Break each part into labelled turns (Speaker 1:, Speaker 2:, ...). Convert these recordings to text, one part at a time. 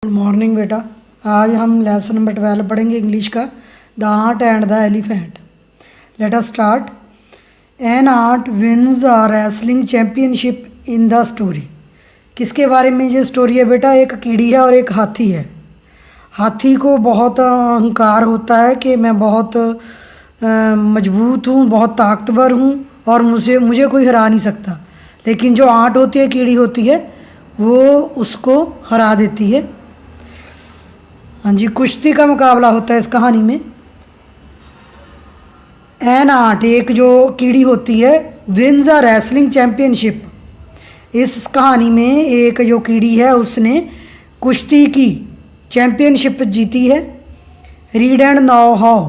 Speaker 1: Good morning बेटा। आज हम लेसन नंबर 12 पढ़ेंगे इंग्लिश का, the ant and the elephant. Let us start. An ant wins a wrestling championship in the story. किसके बारे में ये स्टोरी है बेटा? एक कीड़ी है और एक हाथी है। हाथी को बहुत अहंकार होता है कि मैं बहुत मजबूत हूँ, बहुत ताकतवर हूँ और मुझे मुझे कोई हरा नहीं सकता। लेकिन जो आंट होती है, कीड़ी होती है, वो उसको हरा देती है। हाँ जी, कुश्ती का मुकाबला होता है इस कहानी में। एन आर्ट, एक जो कीड़ी होती है, विन्स अ रेसलिंग चैम्पियनशिप। इस कहानी में एक जो कीड़ी है उसने कुश्ती की चैम्पियनशिप जीती है। रीड एंड नाउ हाउ,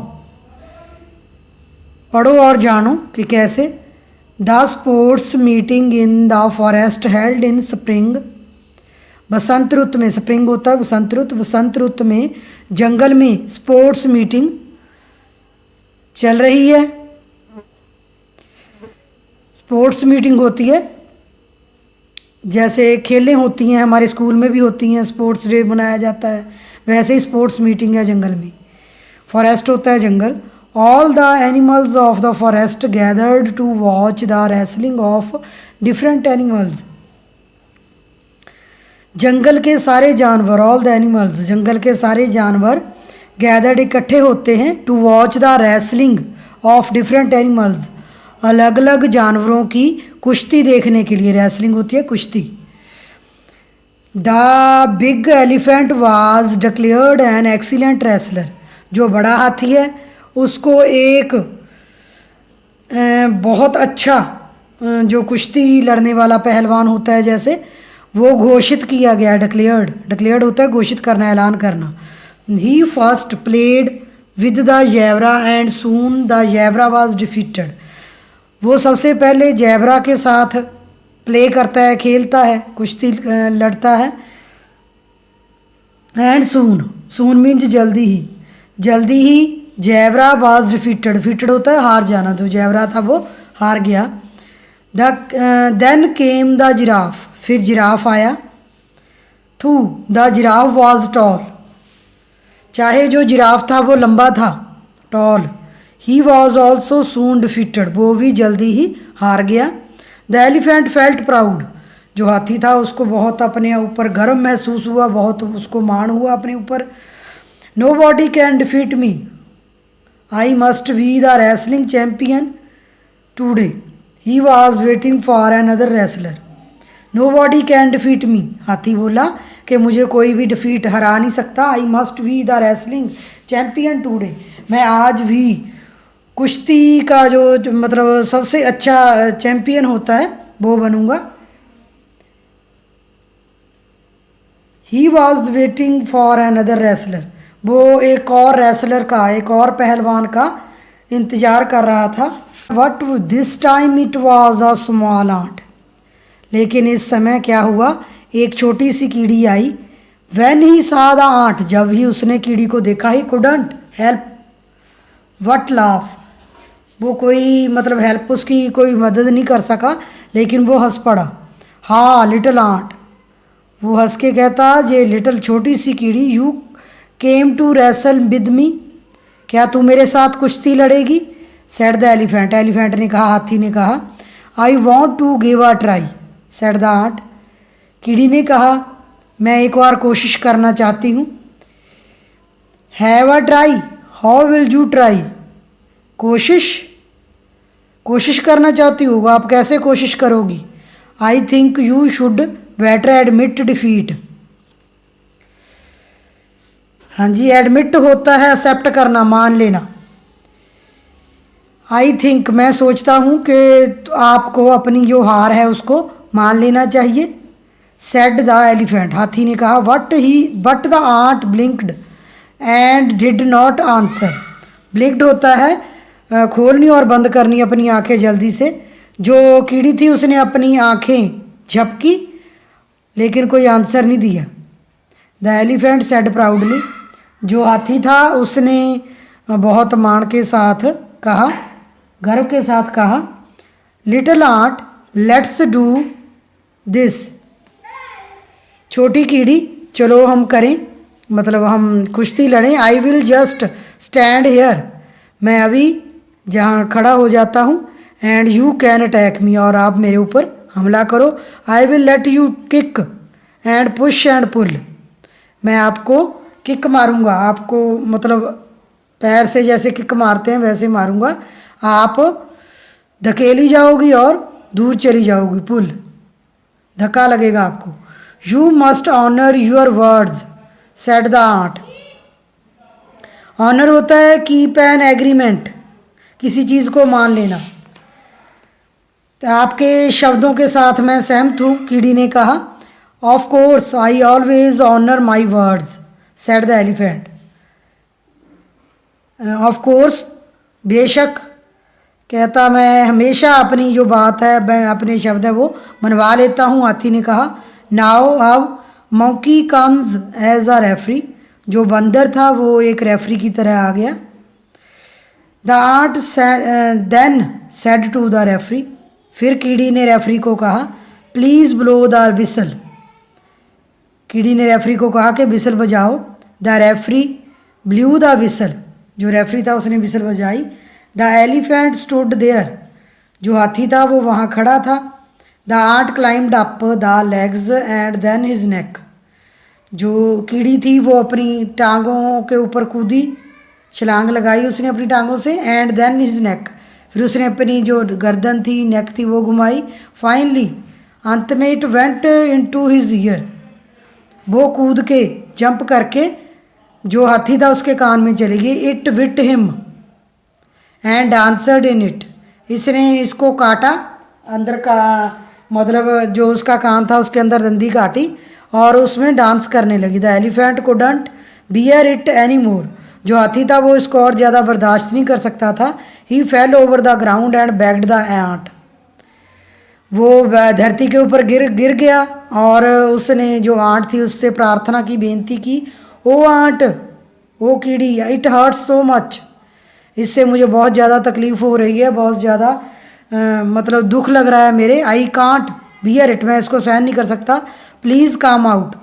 Speaker 1: पढ़ो और जानो कि कैसे। The sports meeting in the forest held in spring. बसंत रुतु में, स्प्रिंग होता है बसंत रुतु, बसंत रुतु में जंगल में स्पोर्ट्स मीटिंग चल रही है। स्पोर्ट्स मीटिंग होती है, जैसे खेलें होती हैं, हमारे स्कूल में भी होती हैं, स्पोर्ट्स डे मनाया जाता है, वैसे ही स्पोर्ट्स मीटिंग है जंगल में। फॉरेस्ट होता है जंगल। All the animals of the forest gathered to watch the wrestling of different animals. जंगल के सारे जानवर, ऑल द एनिमल्स, जंगल के सारे जानवर गैदर्ड इकट्ठे होते हैं, to watch the wrestling of different animals, अलग अलग जानवरों की कुश्ती देखने के लिए। रेसलिंग होती है कुश्ती। The big elephant was declared an excellent wrestler. जो बड़ा हाथी है उसको एक बहुत अच्छा जो कुश्ती लड़ने वाला पहलवान होता है, जैसे वो घोषित किया गया। डिक्लेयर्ड, डिक्लेयर्ड होता है घोषित करना, ऐलान करना। He first played with the zebra and soon the zebra was defeated. वो सबसे पहले जैबरा के साथ प्ले करता है, खेलता है, कुश्ती लड़ता है। एंड सून, सून मीन्स जल्दी ही, जल्दी ही जैबरा वाज डिफीटेड, डिफीटेड होता है हार जाना, जो जैबरा था वो हार गया। देन केम द जिराफ, फिर जिराफ आया। थू द जिराफ वॉज टॉल, चाहे जो जिराफ था वो लंबा था, tall. He was also soon defeated, वो भी जल्दी ही हार गया। द एलिफेंट फेल्ट प्राउड, जो हाथी था उसको बहुत अपने ऊपर गर्व महसूस हुआ, बहुत उसको मान हुआ अपने ऊपर। Nobody can defeat me, I must be the wrestling champion today. He was waiting for another wrestler. Nobody can defeat me, हाथी बोला कि मुझे कोई भी डिफीट हरा नहीं सकता। आई must be the wrestling champion today, मैं आज भी कुश्ती का जो मतलब सबसे अच्छा चैम्पियन होता है वो बनूंगा। ही was waiting for another wrestler, वो एक और रेसलर का, एक और पहलवान का इंतज़ार कर रहा था। But this time it was a small ant, लेकिन इस समय क्या हुआ, एक छोटी सी कीड़ी आई। वैन ही सा द आंट, जब ही उसने कीड़ी को देखा, he couldn't help what laugh, वो कोई मतलब हेल्प, उसकी कोई मदद नहीं कर सका, लेकिन वो हंस पड़ा। हाँ लिटिल आंट, वो हंस के कहता, जे लिटिल छोटी सी कीड़ी, you came to wrestle with me, क्या तू मेरे साथ कुश्ती लड़ेगी? सेड द एलिफेंट, एलिफेंट ने कहा, हाथी ने कहा। I want to give a try, said the ant, कीड़ी ने कहा मैं एक बार कोशिश करना चाहती हूँ। Have a try, how will you try, कोशिश, कोशिश करना चाहती हो, आप कैसे कोशिश करोगी? I think you should better admit defeat. हाँ जी, एडमिट होता है एक्सेप्ट करना, मान लेना। आई थिंक, मैं सोचता हूँ कि आपको अपनी जो हार है उसको मान लेना चाहिए। सेड द एलिफेंट, हाथी ने कहा। But the ant blinked and did not answer. Blinked होता है खोलनी और बंद करनी अपनी आंखें जल्दी से। जो कीड़ी थी उसने अपनी आंखें झपकी, लेकिन कोई आंसर नहीं दिया। द एलिफेंट सेड प्राउडली, जो हाथी था उसने बहुत मान के साथ कहा, गर्व के साथ कहा। Little ant let's do this, छोटी कीड़ी चलो हम करें, मतलब हम कुश्ती लड़ें। I will just stand here, मैं अभी जहाँ खड़ा हो जाता हूँ। And you can attack me, और आप मेरे ऊपर हमला करो। I will let you kick and push and pull, मैं आपको किक मारूंगा, आपको मतलब पैर से जैसे किक मारते हैं वैसे मारूंगा, आप धकेली जाओगी और दूर चली जाओगी, पुल, धक्का लगेगा आपको। You must honour your words said the ant. Honour होता है कीप एन एग्रीमेंट, किसी चीज़ को मान लेना। तो आपके शब्दों के साथ मैं सहमत हूँ, कीड़ी ने कहा। Of course I always honour my words said the elephant. Of course, बेशक, कहता मैं हमेशा अपनी जो बात है, मैं अपने शब्द है वो मनवा लेता हूँ, हाथी ने कहा। नाउ अब मौकी कम्स एज अ रेफरी, जो बंदर था वो एक रेफरी की तरह आ गया। The ant then said to the referee, फिर कीड़ी ने रेफरी को कहा, प्लीज़ ब्लो द विसल। कीड़ी ने रेफरी को कहा कि विसल बजाओ। The referee blue the whistle, जो रेफरी था उसने विसल बजाई। द एलिफेंट स्टूड देयर, जो हाथी था वो वहाँ खड़ा था। The ant climbed up the legs and then his neck, जो कीड़ी थी वो अपनी टांगों के ऊपर कूदी, छलांग लगाई उसने अपनी टांगों से। एंड देन हिज नेक, फिर उसने अपनी जो गर्दन थी, नेक थी, वो घुमाई। फाइनली, अंत में, it went into his year, वो कूद के, जंप करके जो हाथी था उसके कान में चली गई। It bit him and answered in it, इसने इसको काटा, अंदर का मतलब जो उसका कान था उसके अंदर दंदी काटी और उसमें डांस करने लगी। The elephant couldn't bear it any more, जो हाथी था वो इसको और ज़्यादा बर्दाश्त नहीं कर सकता था। He fell over the ground and begged the ant, वो धरती के ऊपर गिर गया और उसने जो आंट थी उससे प्रार्थना की, बेनती की। ओ आंट, ओ कीड़ी, इट हर्ट्स सो मच, इससे मुझे बहुत ज़्यादा तकलीफ़ हो रही है, बहुत ज़्यादा मतलब दुख लग रहा है मेरे। आई कांट बियर इट, मैं इसको सहन नहीं कर सकता। प्लीज़ कम आउट,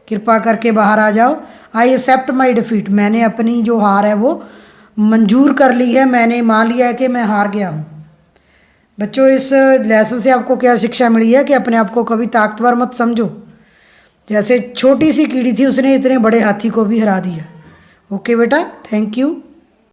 Speaker 1: कृपा करके बाहर आ जाओ। आई एक्सेप्ट माई डिफीट, मैंने अपनी जो हार है वो मंजूर कर ली है, मैंने मान लिया है कि मैं हार गया हूँ। बच्चों, इस लेसन से आपको क्या शिक्षा मिली है कि अपने आप को कभी ताकतवर मत समझो। जैसे छोटी सी कीड़ी थी, उसने इतने बड़े हाथी को भी हरा दिया। ओके बेटा, थैंक यू।